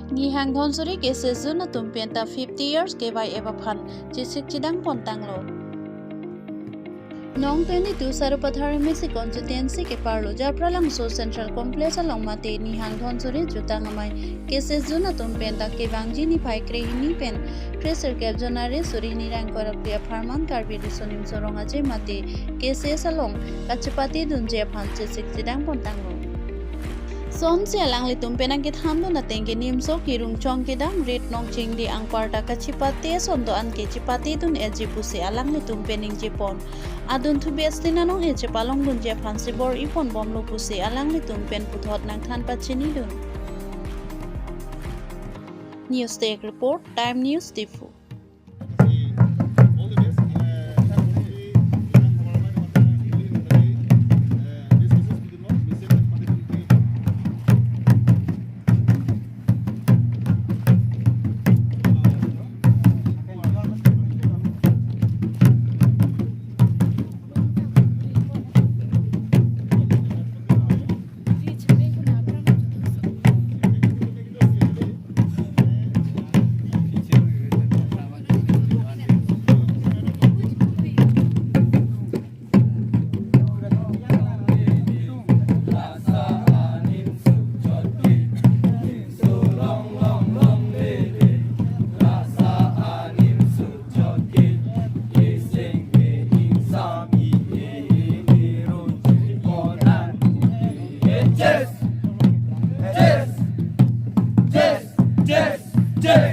Nihang Donsuri KCS Zone tumpenta 50 years KYF aphan chisik chedang tanglo. No.22 Sarupathar MAC Constituency keparlo Japralangso Cultural Complex alongmate Nihang Donsuri Jutang Amei KCS Zone tumpenta kevangji niphai krehini pen treasure capjonare suri nirang korapli apharman Karbi Riso Nimso Rongaje mate KCS along kachipate dunji aphan chisik chedang tanglo. Sonsi alanglitum penang kethan do natengge nimso kerung Chong kedam Ritnong Chingdi anparta kachipate sondo anke chepate dun etji puse alanglitum pening jepon adun thu bestina anong-eh Japralangso dunji phansi bor-i pon bomlo puse alanglitum pen puthot nang than pachini dun. News Take Report Time News Difu. Yes!